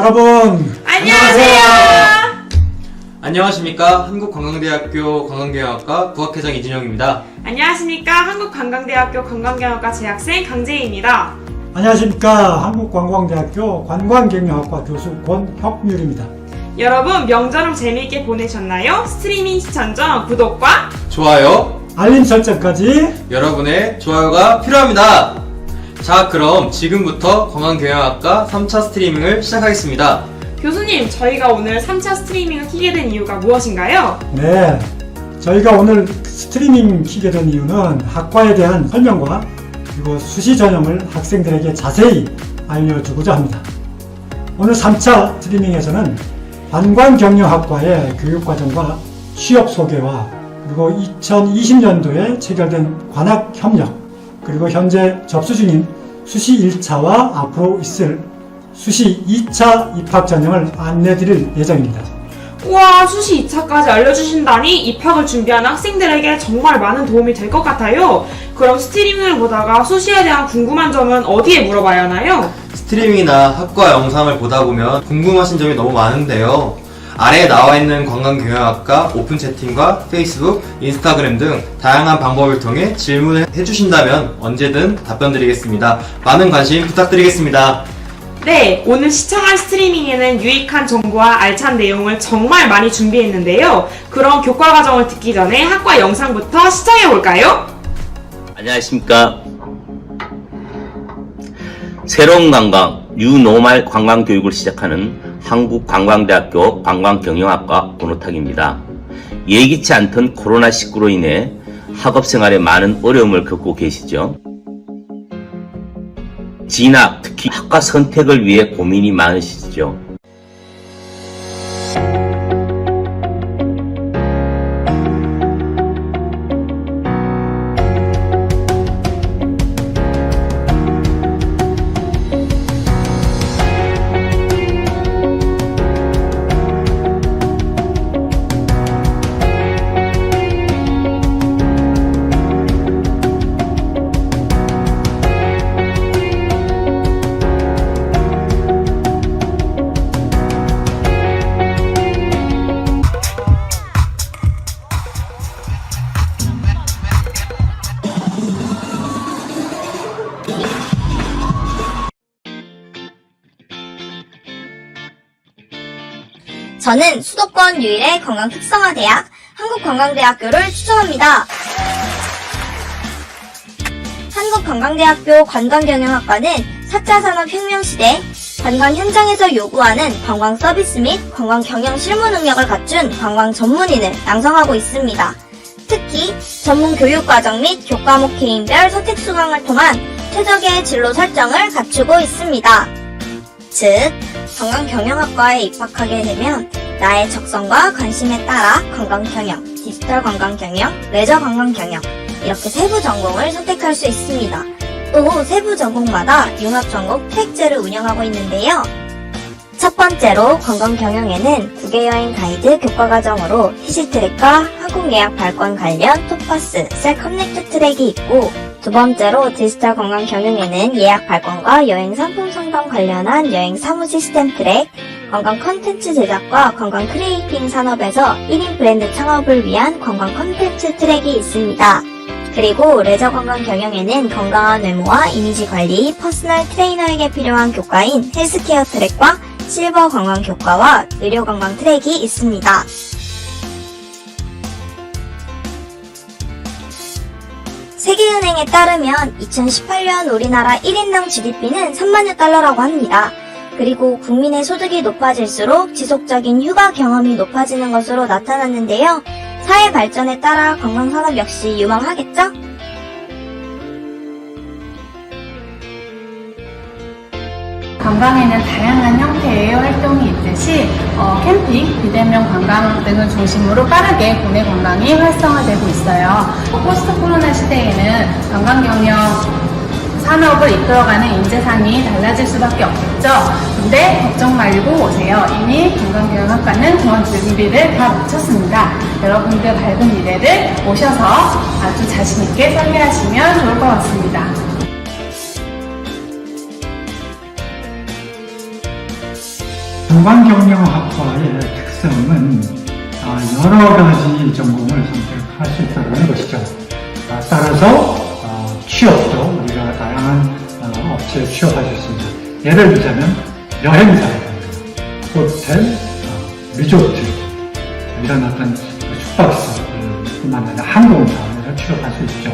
여러분 안녕하세요. 안녕하십니까. 한국관광대학교 관광경영학과 부학회장 이진영입니다. 안녕하십니까. 한국관광대학교 관광경영학과 재학생 강재희입니다. 안녕하십니까. 한국관광대학교 관광경영학과 교수 권혁률입니다. 여러분 명절을 재미있게 보내셨나요? 스트리밍 시청 전 구독과 좋아요, 알림 설정까지 여러분의 좋아요가 필요합니다. 자, 그럼 지금부터 관광경영학과 3차 스트리밍을 시작하겠습니다. 교수님, 저희가 오늘 3차 스트리밍을 키게 된 이유가 무엇인가요? 네, 저희가 오늘 스트리밍 키게 된 이유는 학과에 대한 설명과 그리고 수시 전형을 학생들에게 자세히 알려주고자 합니다. 오늘 3차 스트리밍에서는 관광경영학과의 교육과정과 취업 소개와 그리고 2020년도에 체결된 관학협력 그리고 현재 접수 중인 수시 1차와 앞으로 있을 수시 2차 입학 전형을 안내드릴 예정입니다. 우와, 수시 2차까지 알려주신다니 입학을 준비하는 학생들에게 정말 많은 도움이 될 것 같아요. 그럼 스트리밍을 보다가 수시에 대한 궁금한 점은 어디에 물어봐야 하나요? 스트리밍이나 학과 영상을 보다 보면 궁금하신 점이 너무 많은데요. 아래에 나와 있는 관광경영학과 오픈 채팅과 페이스북, 인스타그램 등 다양한 방법을 통해 질문을 해주신다면 언제든 답변 드리겠습니다. 많은 관심 부탁드리겠습니다. 네, 오늘 시청할 스트리밍에는 유익한 정보와 알찬 내용을 정말 많이 준비했는데요. 그럼 교과 과정을 듣기 전에 학과 영상부터 시청해볼까요? 안녕하십니까. 새로운 관광, 뉴노멀 관광 교육을 시작하는 한국관광대학교 관광경영학과 권호탁입니다. 예기치 않던 코로나19로 인해 학업생활에 많은 어려움을 겪고 계시죠. 진학, 특히 학과 선택을 위해 고민이 많으시죠. 저는 수도권 유일의 관광 특성화대학 한국관광대학교를 추천합니다. 한국관광대학교 관광경영학과는 4차 산업혁명 시대 관광 현장에서 요구하는 관광 서비스 및 관광 경영 실무 능력을 갖춘 관광 전문인을 양성하고 있습니다. 특히 전문 교육과정 및 교과목 개인별 선택 수강을 통한 최적의 진로 설정을 갖추고 있습니다. 즉, 관광경영학과에 입학하게 되면 나의 적성과 관심에 따라 관광경영, 디지털 관광경영, 레저 관광경영 이렇게 세부 전공을 선택할 수 있습니다. 또 세부 전공마다 융합전공 트랙제를 운영하고 있는데요. 첫 번째로 관광경영에는 국외여행 가이드 교과과정으로 히지트랙과 항공예약 발권 관련 톱파스, 셀커넥트 트랙이 있고 두 번째로 디지털 관광 경영에는 예약 발권과 여행 상품 상담 관련한 여행 사무 시스템 트랙, 관광 컨텐츠 제작과 관광 크리에이팅 산업에서 1인 브랜드 창업을 위한 관광 컨텐츠 트랙이 있습니다. 그리고 레저 관광 경영에는 건강한 외모와 이미지 관리, 퍼스널 트레이너에게 필요한 교과인 헬스케어 트랙과 실버 관광 교과와 의료 관광 트랙이 있습니다. 세계은행에 따르면 2018년 우리나라 1인당 GDP는 3만여 달러라고 합니다. 그리고 국민의 소득이 높아질수록 지속적인 휴가 경험이 높아지는 것으로 나타났는데요. 사회 발전에 따라 관광산업 역시 유망하겠죠? 관광에는 다양한 형태의 활동이 있듯이 캠핑, 비대면 관광 등을 중심으로 빠르게 국내 관광이 활성화되고 있어요. 포스트 코로나 시대에는 관광 경영 산업을 이끌어가는 인재상이 달라질 수밖에 없겠죠. 근데 걱정 말고 오세요. 이미 관광경영학과는 그런 준비를 다 마쳤습니다. 여러분들 밝은 미래를 오셔서 아주 자신있게 설계하시면 좋을 것 같습니다. 관광경영학과의 특성은 여러 가지 전공을 선택할 수 있다는 것이죠. 따라서 취업도 우리가 다양한 업체에 취업할 수 있습니다. 예를 들자면 여행사라든가 호텔, 리조트 이런 어떤 숙박시설뿐만 아니라 항공사에 취업할 수 있죠.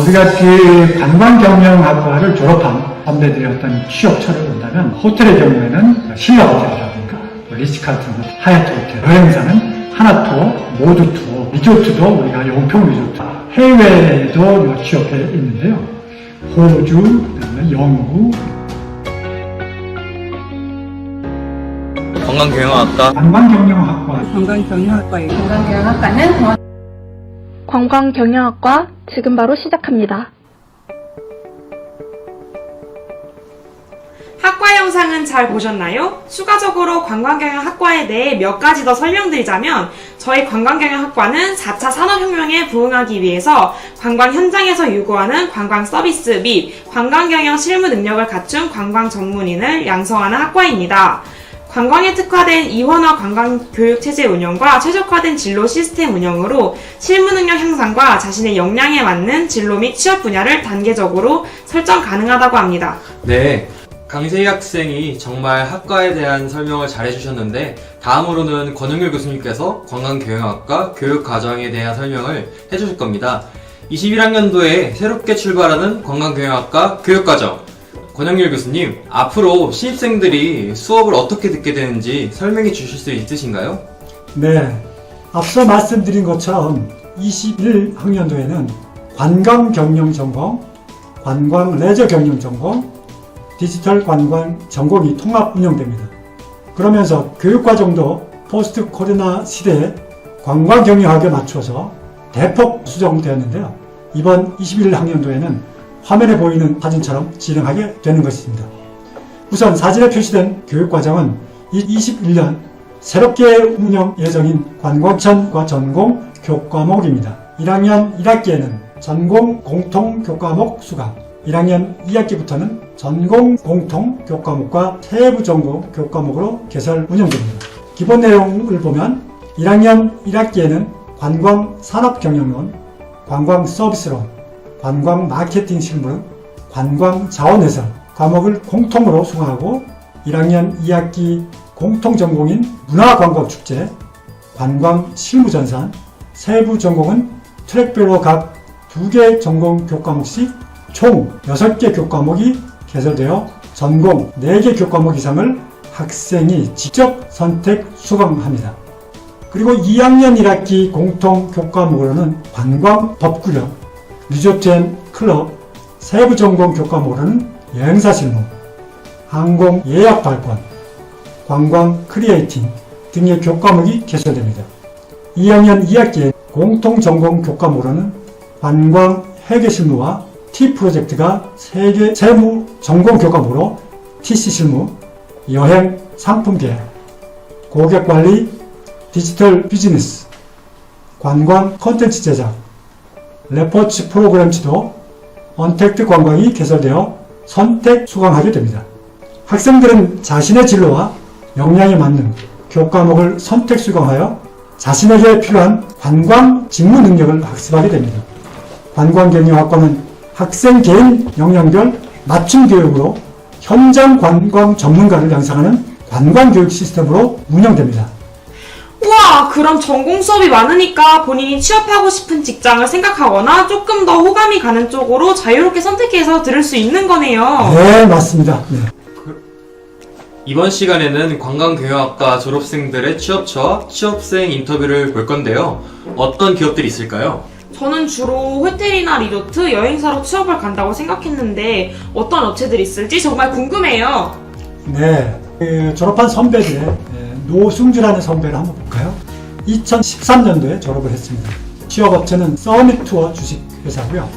우리가 그 관광경영학과를 졸업한 선배들의 어떤 취업처를 본다면 호텔의 경우에는 신라 호텔이라든가 리츠카르튼 호텔, 하얏트 호텔, 여행사는 하나투어, 모두투어, 리조트도 우리가 용평 리조트, 해외에도 취업해 있는데요. 호주, 그다음에 영국, 관광경영학과 관광경영학과는 관광경영학과 지금 바로 시작합니다. 학과 영상은 잘 보셨나요? 추가적으로 관광경영학과에 대해 몇 가지 더 설명드리자면 저희 관광경영학과는 4차 산업혁명에 부응하기 위해서 관광 현장에서 요구하는 관광 서비스 및 관광경영 실무 능력을 갖춘 관광 전문인을 양성하는 학과입니다. 관광에 특화된 이원화 관광교육체제 운영과 최적화된 진로 시스템 운영으로 실무 능력 향상과 자신의 역량에 맞는 진로 및 취업 분야를 단계적으로 설정 가능하다고 합니다. 네, 강세희 학생이 정말 학과에 대한 설명을 잘 해주셨는데 다음으로는 권영률 교수님께서 관광경영학과 교육과정에 대한 설명을 해주실 겁니다. 21학년도에 새롭게 출발하는 관광경영학과 교육과정 권영률 교수님, 앞으로 신입생들이 수업을 어떻게 듣게 되는지 설명해 주실 수 있으신가요? 네, 앞서 말씀드린 것처럼 21학년도에는 관광경영 전공, 관광 레저 경영 전공, 디지털 관광 전공이 통합 운영됩니다. 그러면서 교육과정도 포스트 코로나 시대에 관광경영학에 맞춰서 대폭 수정되었는데요. 이번 21학년도에는 화면에 보이는 사진처럼 진행하게 되는 것입니다. 우선 사진에 표시된 교육과정은 21년 새롭게 운영 예정인 관광천과 전공 교과목입니다. 1학년 1학기에는 전공 공통 교과목 수강, 1학년 2학기부터는 전공 공통 교과목과 세부 전공 교과목으로 개설 운영됩니다. 기본 내용을 보면 1학년 1학기에는 관광 산업경영론, 관광 서비스론, 관광 마케팅 실무, 관광 자원 해설 과목을 공통으로 수강하고 1학년 2학기 공통 전공인 문화관광축제, 관광 실무전산, 세부 전공은 트랙별로 각 2개 전공 교과목씩 총 6개 교과목이 개설되어 전공 4개 교과목 이상을 학생이 직접 선택 수강합니다. 그리고 2학년 1학기 공통 교과목으로는 관광 법규령, 리조트 앤 클럽, 세부 전공 교과목으로는 여행사 실무, 항공 예약 발권, 관광 크리에이팅 등의 교과목이 개설됩니다. 2학년 2학기에 공통 전공 교과목으로는 관광 회계 실무와 T 프로젝트가 3개 세부 전공 교과목으로 TC 실무, 여행 상품 계약, 고객 관리, 디지털 비즈니스, 관광 콘텐츠 제작, 레포츠 프로그램 지도, 언택트 관광이 개설되어 선택 수강하게 됩니다. 학생들은 자신의 진로와 역량에 맞는 교과목을 선택 수강하여 자신에게 필요한 관광 직무 능력을 학습하게 됩니다. 관광경영학과는 학생 개인 역량별 맞춤 교육으로 현장 관광 전문가를 양성하는 관광교육 시스템으로 운영됩니다. 우와, 그럼 전공 수업이 많으니까 본인이 취업하고 싶은 직장을 생각하거나 조금 더 호감이 가는 쪽으로 자유롭게 선택해서 들을 수 있는 거네요. 네, 맞습니다. 네. 이번 시간에는 관광경영학과 졸업생들의 취업처와 취업생 인터뷰를 볼 건데요. 어떤 기업들이 있을까요? 저는 주로 호텔이나 리조트, 여행사로 취업을 간다고 생각했는데 어떤 업체들이 있을지 정말 궁금해요. 네, 졸업한 선배들의 노승주라는 선배를 한번 볼까요? 2013년도에 졸업을 했습니다. 취업업체는 서밋투어 주식회사고요.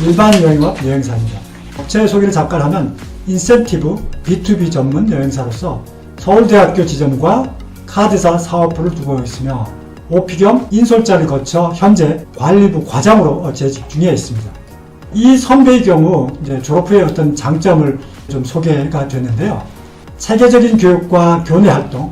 일반 여행업 여행사입니다. 업체 소개를 잠깐 하면 인센티브 B2B 전문 여행사로서 서울대학교 지점과 카드사 사업부를 두고 있으며 오피 겸 인솔자를 거쳐 현재 관리부 과장으로 재직 중에 있습니다. 이 선배의 경우 이제 졸업 후에 어떤 장점을 좀 소개가 됐는데요. 체계적인 교육과 교내 활동,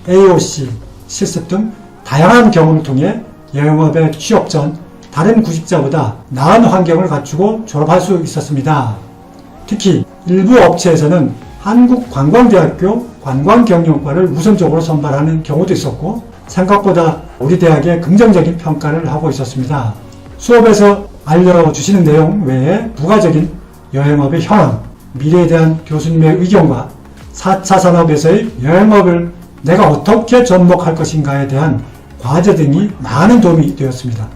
AOC, 실습 등 다양한 경험을 통해 영업에 취업 전 다른 구직자보다 나은 환경을 갖추고 졸업할 수 있었습니다. 특히 일부 업체에서는 한국관광대학교 관광경영과를 우선적으로 선발하는 경우도 있었고 생각보다 우리 대학에 긍정적인 평가를 하고 있었습니다. 수업에서 알려주시는 내용 외에 부가적인 여행업의 현황, 미래에 대한 교수님의 의견과 4차 산업에서의 여행업을 내가 어떻게 접목할 것인가에 대한 과제 등이 많은 도움이 되었습니다.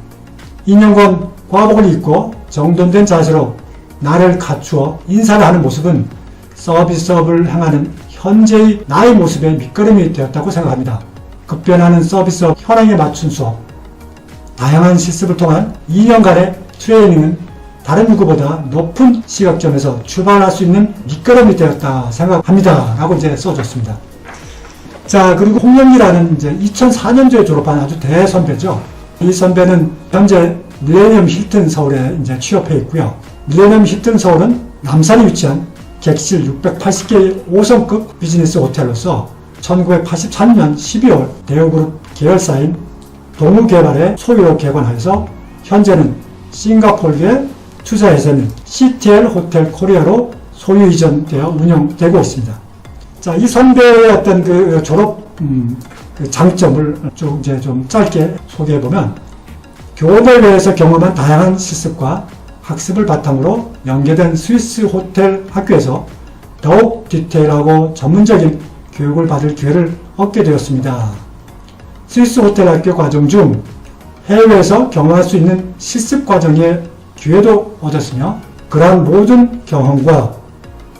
2년간 과복을 입고 정돈된 자세로 나를 갖추어 인사를 하는 모습은 서비스업을 향하는 현재의 나의 모습의 밑거름이 되었다고 생각합니다. 급변하는 서비스업 현황에 맞춘 수업, 다양한 실습을 통한 2년간의 트레이닝은 다른 누구보다 높은 시각점에서 출발할 수 있는 밑거름이 되었다 생각합니다. 라고 이제 써줬습니다. 자, 그리고 홍영기라는 이제 2004년도에 졸업한 아주 대선배죠. 이 선배는 현재 밀레니엄 힐튼 서울에 이제 취업해 있고요. 밀레니엄 힐튼 서울은 남산에 위치한 객실 680개의 5성급 비즈니스 호텔로서 1983년 12월 대우그룹 계열사인 동우개발의 소유로 개관하여서 현재는 싱가포르의 투자회사인 CTL 호텔 코리아로 소유 이전되어 운영되고 있습니다. 자, 이 선배의 어떤 그 졸업 그 장점을 좀 짧게 소개해 보면 교내 내에서 경험한 다양한 실습과 학습을 바탕으로 연계된 스위스 호텔 학교에서 더욱 디테일하고 전문적인 교육을 받을 기회를 얻게 되었습니다. 스위스 호텔 학교 과정 중 해외에서 경험할 수 있는 실습 과정의 기회도 얻었으며 그러한 모든 경험과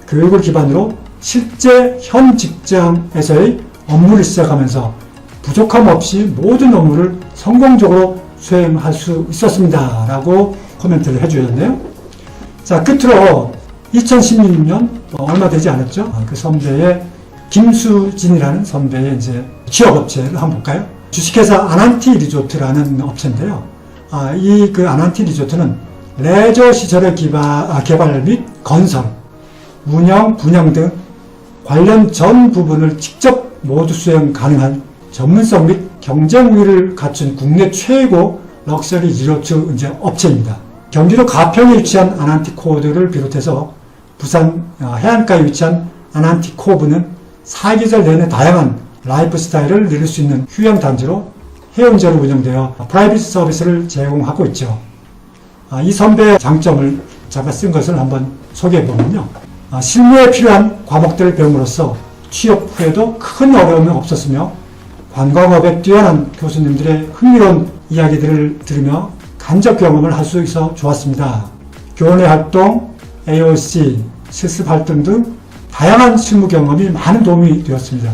교육을 기반으로 실제 현 직장에서의 업무를 시작하면서 부족함 없이 모든 업무를 성공적으로 수행할 수 있었습니다. 라고 코멘트를 해주셨네요. 자, 끝으로 2016년 얼마 되지 않았죠? 그 선배의 김수진이라는 선배의 이제 취업업체를 한번 볼까요? 주식회사 아난티 리조트라는 업체인데요. 이 그 아난티 리조트는 레저 시설의 개발 및 건설, 운영, 분양 등 관련 전 부분을 직접 모두 수행 가능한 전문성 및 경쟁 우위를 갖춘 국내 최고 럭셔리 리조트 이제 업체입니다. 경기도 가평에 위치한 아난티코드를 비롯해서 부산 해안가에 위치한 아난티코브는 사계절 내내 다양한 라이프 스타일을 누릴 수 있는 휴양 단지로 해운제로 운영되어 프라이빗 서비스를 제공하고 있죠. 이 선배의 장점을 제가 쓴 것을 한번 소개해 보면요. 실무에 필요한 과목들을 배움으로써 취업 후에도 큰 어려움이 없었으며 관광업에 뛰어난 교수님들의 흥미로운 이야기들을 들으며 간접 경험을 할 수 있어 좋았습니다. 교내 활동, AOC, 실습 활동 등 다양한 실무 경험이 많은 도움이 되었습니다.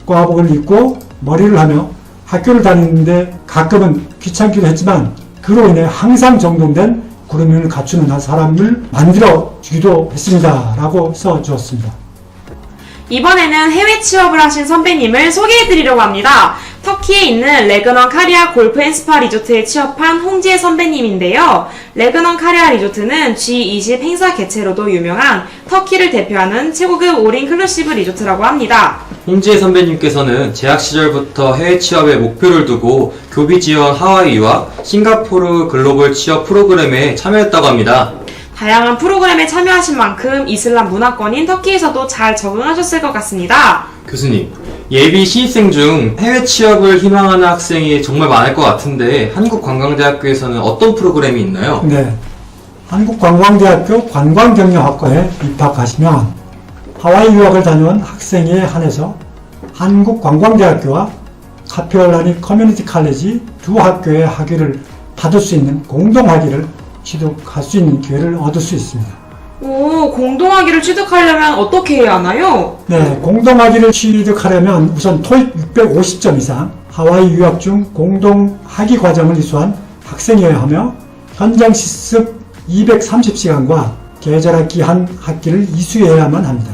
과복을 입고 머리를 하며 학교를 다니는데 가끔은 귀찮기도 했지만 그로 인해 항상 정돈된 그루밍을 갖추는 사람을 만들어 주기도 했습니다. 라고 써주었습니다. 이번에는 해외 취업을 하신 선배님을 소개해드리려고 합니다. 터키에 있는 레그넌 카리아 골프 앤 스파 리조트에 취업한 홍지혜 선배님인데요. 레그넌 카리아 리조트는 G20 행사 개최로도 유명한 터키를 대표하는 최고급 올인클루시브 리조트라고 합니다. 홍지혜 선배님께서는 재학 시절부터 해외 취업에 목표를 두고 교비 지원 하와이 유학, 싱가포르 글로벌 취업 프로그램에 참여했다고 합니다. 다양한 프로그램에 참여하신 만큼 이슬람 문화권인 터키에서도 잘 적응하셨을 것 같습니다. 교수님, 예비 신입생 중 해외 취업을 희망하는 학생이 정말 많을 것 같은데 한국관광대학교에서는 어떤 프로그램이 있나요? 네. 한국관광대학교 관광경영학과에 입학하시면 하와이 유학을 다녀온 학생에 한해서 한국관광대학교와 카피올라니 커뮤니티 칼리지 두 학교의 학위를 받을 수 있는 공동학위를 취득할 수 있는 기회를 얻을 수 있습니다. 오, 공동학위를 취득하려면 어떻게 해야 하나요? 네, 공동학위를 취득하려면 우선 토익 650점 이상, 하와이 유학 중 공동학위 과정을 이수한 학생이어야 하며 현장 실습 230시간과 계절학기 한 학기를 이수해야만 합니다.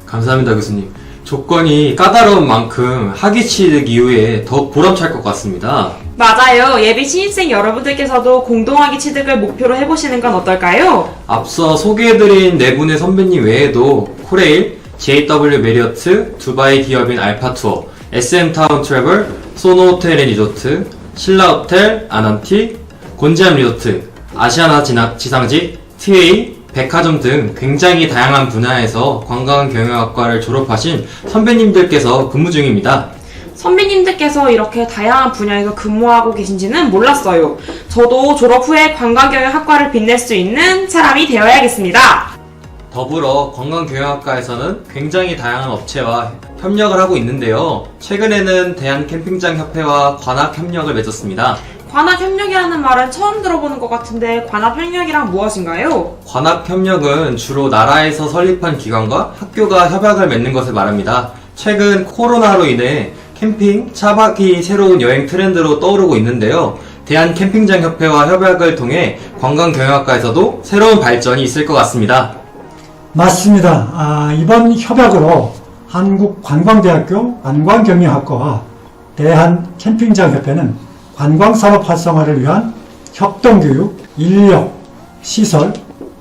감사합니다, 교수님. 조건이 까다로운 만큼 학위 취득 이후에 더욱 보람찰 것 같습니다. 맞아요. 예비 신입생 여러분들께서도 공동학위 취득을 목표로 해보시는 건 어떨까요? 앞서 소개해드린 네 분의 선배님 외에도 코레일, JW 메리어트, 두바이 기업인 알파투어, SM타운 트래블, 소노호텔 앤 리조트, 신라호텔, 아난티, 곤지암 리조트, 아시아나 지상직, TA, 백화점 등 굉장히 다양한 분야에서 관광경영학과를 졸업하신 선배님들께서 근무 중입니다. 선배님들께서 이렇게 다양한 분야에서 근무하고 계신지는 몰랐어요. 저도 졸업 후에 관광경영학과를 빛낼 수 있는 사람이 되어야겠습니다. 더불어 관광경영학과에서는 굉장히 다양한 업체와 협력을 하고 있는데요. 최근에는 대한캠핑장협회와 관학협력을 맺었습니다. 관학협력이라는 말은 처음 들어보는 것 같은데 관학협력이란 무엇인가요? 관학협력은 주로 나라에서 설립한 기관과 학교가 협약을 맺는 것을 말합니다. 최근 코로나로 인해 캠핑, 차박이 새로운 여행 트렌드로 떠오르고 있는데요. 대한캠핑장협회와 협약을 통해 관광경영학과에서도 새로운 발전이 있을 것 같습니다. 맞습니다. 이번 협약으로 한국관광대학교 관광경영학과와 대한캠핑장협회는 관광산업 활성화를 위한 협동교육, 인력, 시설,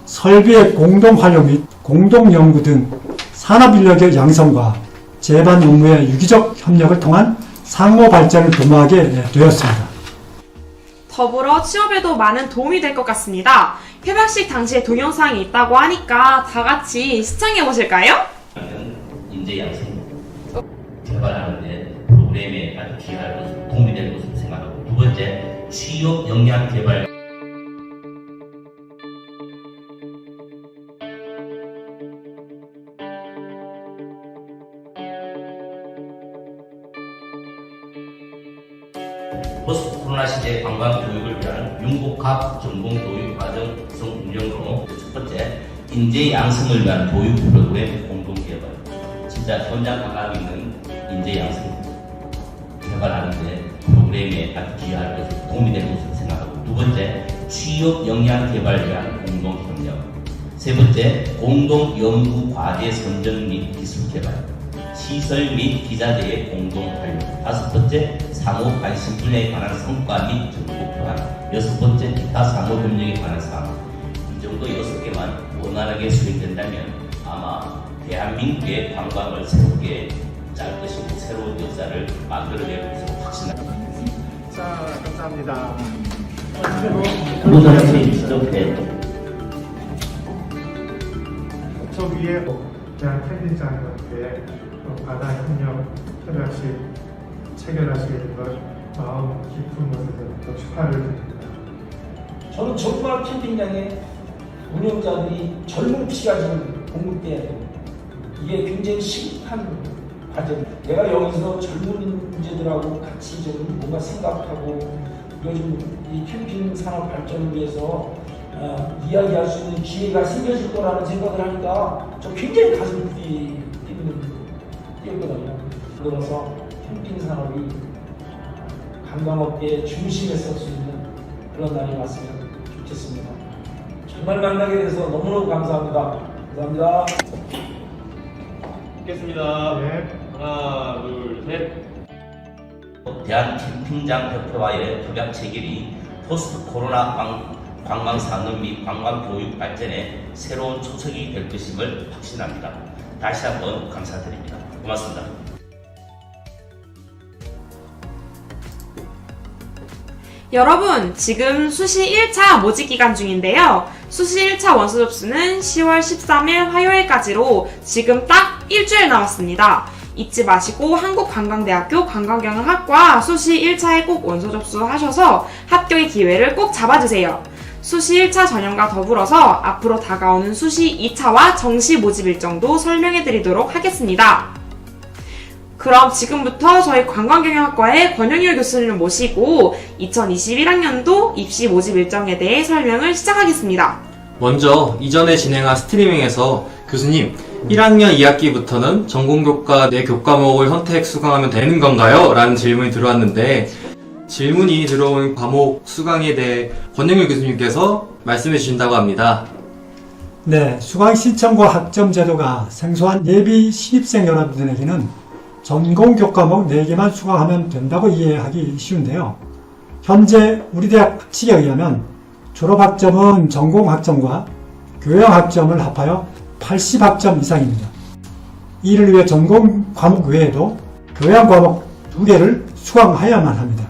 설비의 공동활용 및 공동연구 등 산업인력의 양성과 제반 업무의 유기적 협력을 통한 상호 발전을 도모하게 되었습니다. 더불어 취업에도 많은 도움이 될 것 같습니다. 협약식 당시에 동영상이 있다고 하니까 다 같이 시청해 보실까요? 인재 양성 개발하는 데 프로그램에 아주 기여할 것으로 도움이 될 것으로 생각하고, 두 번째, 취업 역량 개발. 포스트 코로나 시대 관광 교육을 위한 융복합 전공 교육 과정 구성 운영으로, 첫 번째, 인재 양성을 위한 교육 프로그램 공동 개발. 진짜 현장 감각 있는 인재 양성 개발하는데 프로그램에 아주 기여할 것으로 도움이 될 것으로 생각하고, 두 번째, 취업 역량 개발을 위한 공동 협력. 세 번째, 공동 연구 과제 선정 및 기술 개발. 시설 및 기자재의 공동 활용. 다섯 번째, 상호 관심 분야에 관한 성과 및 정보 교환. 여섯 번째, 기타 상호 협력에 관한 사항. 이 정도 6개만 원활하게 수행된다면 아마 대한민국의 관광을 새롭게 짤 것이고 새로운 역사를 만들어낼 것으로 확신합니다. 자, 감사합니다. 모든 지적대 저 위에 대한 캠핑장협회 관학협력 협약식 체결하시게 된 것 마음 깊은 것에서 축하를 드립니다. 저는 정말 캠핑장의 운영자들이 젊은 피가 좀 공급돼야 됩니다. 이게 굉장히 시급한 과제입니다. 내가 여기서 젊은 문제들하고 같이 좀 뭔가 생각하고 요즘 이 캠핑 산업 발전을 위해서 이야기할 수 있는 기회가 생겨질 거라는 생각을 하니까 저 굉장히 가슴이 뛰거든요. 그러면서 캠핑 산업이 관광업계의 중심에 설 수 있는 그런 날이 왔으면 좋겠습니다. 정말 만나게 돼서 너무너무 감사합니다. 감사합니다. 있겠습니다. 네. 하나, 둘, 셋. 대한캠핑장협회와의 협약 체결이 포스트 코로나 관광산업 및 관광교육 발전에 새로운 초석이 될 것임을 확신합니다. 다시 한번 감사드립니다. 고맙습니다. 여러분, 지금 수시 1차 모집 기간 중인데요. 수시 1차 원서 접수는 10월 13일 화요일까지로 지금 딱 일주일 남았습니다. 잊지 마시고 한국관광대학교 관광경영학과 수시 1차에 꼭 원서 접수하셔서 합격의 기회를 꼭 잡아주세요. 수시 1차 전형과 더불어서 앞으로 다가오는 수시 2차와 정시 모집 일정도 설명해드리도록 하겠습니다. 그럼 지금부터 저희 관광경영학과의 권영일 교수님을 모시고 2021학년도 입시 모집 일정에 대해 설명을 시작하겠습니다. 먼저 이전에 진행한 스트리밍에서 교수님 1학년 2학기부터는 전공교과 내 교과목을 선택 수강하면 되는 건가요? 라는 질문이 들어왔는데 질문이 들어온 과목 수강에 대해 권영일 교수님께서 말씀해 주신다고 합니다. 네, 수강 신청과 학점 제도가 생소한 예비 신입생 여러분들에게는 전공 교과목 4개만 수강하면 된다고 이해하기 쉬운데요. 현재 우리 대학 학칙에 의하면 졸업학점은 전공학점과 교양학점을 합하여 80학점 이상입니다. 이를 위해 전공 과목 외에도 교양 과목 2개를 수강해야만 합니다.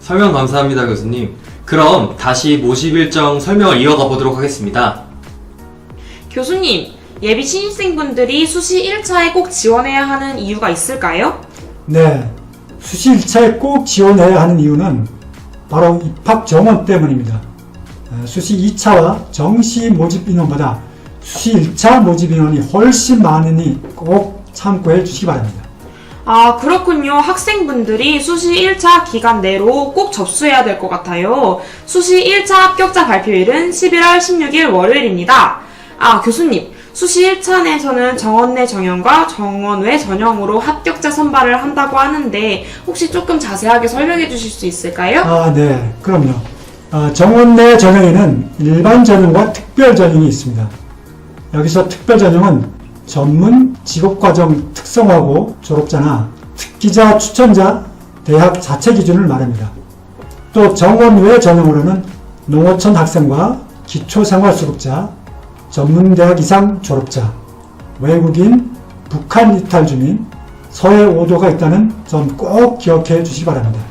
설명 감사합니다, 교수님. 그럼 다시 모집 일정 설명을 이어가 보도록 하겠습니다. 교수님, 예비 신입생분들이 수시 1차에 꼭 지원해야 하는 이유가 있을까요? 네, 수시 1차에 꼭 지원해야 하는 이유는 바로 입학 정원 때문입니다. 수시 2차와 정시 모집 인원보다 수시 1차 모집 인원이 훨씬 많으니 꼭 참고해 주시기 바랍니다. 아, 그렇군요. 학생분들이 수시 1차 기간 내로 꼭 접수해야 될 것 같아요. 수시 1차 합격자 발표일은 11월 16일 월요일입니다. 아, 교수님. 수시 1차 내에서는 정원 내 전형과 정원 외 전형으로 합격자 선발을 한다고 하는데 혹시 조금 자세하게 설명해 주실 수 있을까요? 아, 네, 그럼요. 정원 내 전형에는 일반 전형과 특별 전형이 있습니다. 여기서 특별 전형은 전문 직업과정 특성화고 졸업자나 특기자 추천자 대학 자체 기준을 말합니다. 또 정원 외 전형으로는 농어촌 학생과 기초생활수급자, 전문대학 이상 졸업자, 외국인, 북한 이탈 주민, 서해 5도가 있다는 점 꼭 기억해 주시기 바랍니다.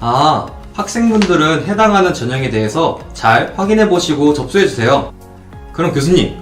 아, 학생분들은 해당하는 전형에 대해서 잘 확인해 보시고 접수해 주세요. 그럼 교수님,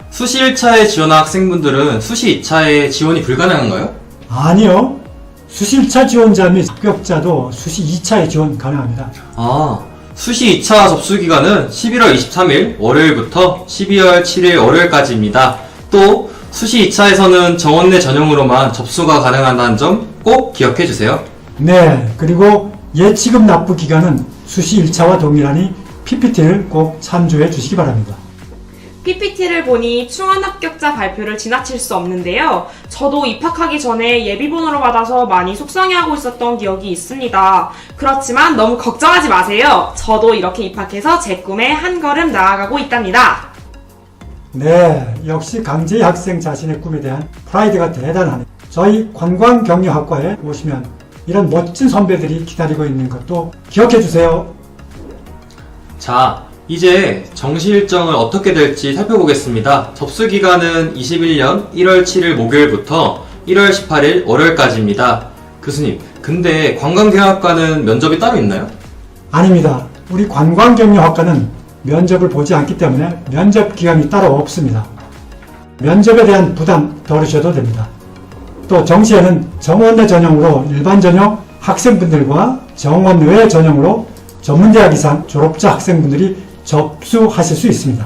수시 1차에 지원한 학생분들은 수시 2차에 지원이 불가능한가요? 아니요. 수시 1차 지원자 및 합격자도 수시 2차에 지원 가능합니다. 아, 수시 2차 접수 기간은 11월 23일 월요일부터 12월 7일 월요일까지입니다. 또 수시 2차에서는 정원 내 전형으로만 접수가 가능하다는 점 꼭 기억해 주세요. 네, 그리고 예치급 납부 기간은 수시 1차와 동일하니 PPT를 꼭 참조해 주시기 바랍니다. PPT를 보니 충원 합격자 발표를 지나칠 수 없는데요. 저도 입학하기 전에 예비번호를 받아서 많이 속상해하고 있었던 기억이 있습니다. 그렇지만 너무 걱정하지 마세요. 저도 이렇게 입학해서 제 꿈에 한 걸음 나아가고 있답니다. 네, 역시 강재희 학생 자신의 꿈에 대한 프라이드가 대단하네요. 저희 관광경영학과에 오시면 이런 멋진 선배들이 기다리고 있는 것도 기억해 주세요. 자, 이제 정시 일정을 어떻게 될지 살펴보겠습니다. 접수 기간은 21년 1월 7일 목요일부터 1월 18일 월요일까지입니다. 교수님, 근데 관광경영학과는 면접이 따로 있나요? 아닙니다. 우리 관광경영학과는 면접을 보지 않기 때문에 면접 기간이 따로 없습니다. 면접에 대한 부담 덜으셔도 됩니다. 또 정시에는 정원 내 전형으로 일반 전형 학생분들과 정원 외 전형으로 전문대학 이상 졸업자 학생분들이 접수하실 수 있습니다.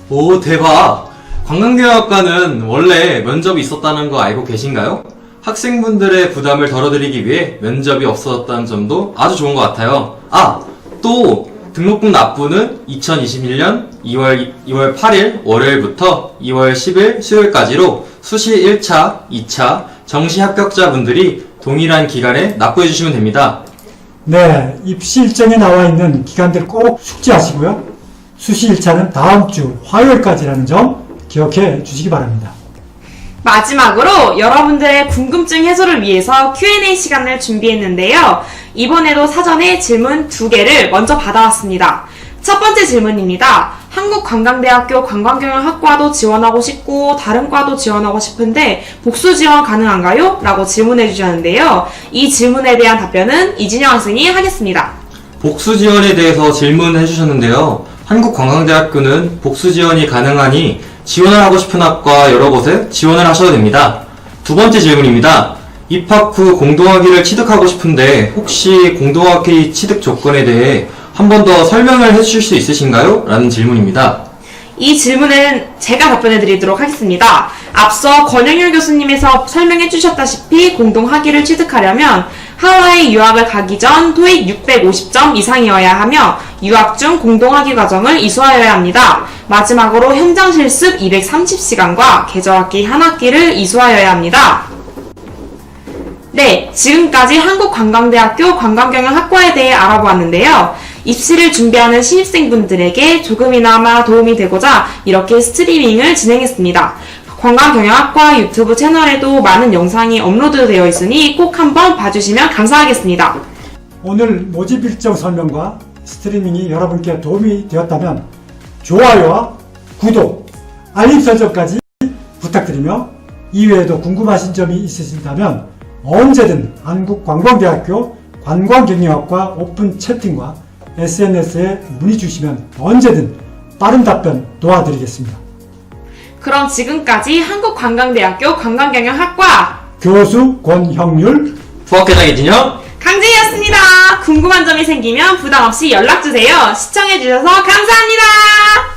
오, 대박! 관광경영학과는 원래 면접이 있었다는 거 알고 계신가요? 학생분들의 부담을 덜어드리기 위해 면접이 없어졌다는 점도 아주 좋은 것 같아요. 아! 또 등록금 납부는 2021년 2월 8일 월요일부터 2월 10일 수요일까지로 수시 1차, 2차 정시 합격자분들이 동일한 기간에 납부해 주시면 됩니다. 네, 입시 일정에 나와 있는 기간들 꼭 숙지하시고요. 수시 1차는 다음 주 화요일까지라는 점 기억해 주시기 바랍니다. 마지막으로 여러분들의 궁금증 해소를 위해서 Q&A 시간을 준비했는데요. 이번에도 사전에 질문 2개를 먼저 받아왔습니다. 첫 번째 질문입니다. 한국관광대학교 관광경영학과도 지원하고 싶고 다른 과도 지원하고 싶은데 복수 지원 가능한가요? 라고 질문해 주셨는데요. 이 질문에 대한 답변은 이진영 학생이 하겠습니다. 복수 지원에 대해서 질문해 주셨는데요. 한국관광대학교는 복수 지원이 가능하니 지원을 하고 싶은 학과 여러 곳에 지원을 하셔도 됩니다. 두 번째 질문입니다. 입학 후 공동학위를 취득하고 싶은데 혹시 공동학위 취득 조건에 대해 한 번 더 설명을 해주실 수 있으신가요? 라는 질문입니다. 이 질문은 제가 답변해 드리도록 하겠습니다. 앞서 권영율 교수님에서 설명해 주셨다시피 공동학위를 취득하려면 하와이 유학을 가기 전 토익 650점 이상이어야 하며 유학 중 공동학위 과정을 이수하여야 합니다. 마지막으로 현장 실습 230시간과 계절학기 한 학기를 이수하여야 합니다. 네, 지금까지 한국관광대학교 관광경영학과에 대해 알아보았는데요. 입시를 준비하는 신입생분들에게 조금이나마 도움이 되고자 이렇게 스트리밍을 진행했습니다. 관광경영학과 유튜브 채널에도 많은 영상이 업로드되어 있으니 꼭 한번 봐주시면 감사하겠습니다. 오늘 모집 일정 설명과 스트리밍이 여러분께 도움이 되었다면 좋아요와 구독, 알림 설정까지 부탁드리며 이외에도 궁금하신 점이 있으신다면 언제든 한국관광대학교 관광경영학과 오픈 채팅과 SNS에 문의 주시면 언제든 빠른 답변 도와드리겠습니다. 그럼 지금까지 한국관광대학교 관광경영학과 교수 권형률, 부학회장 이진영, 강진이었습니다. 궁금한 점이 생기면 부담 없이 연락주세요. 시청해주셔서 감사합니다.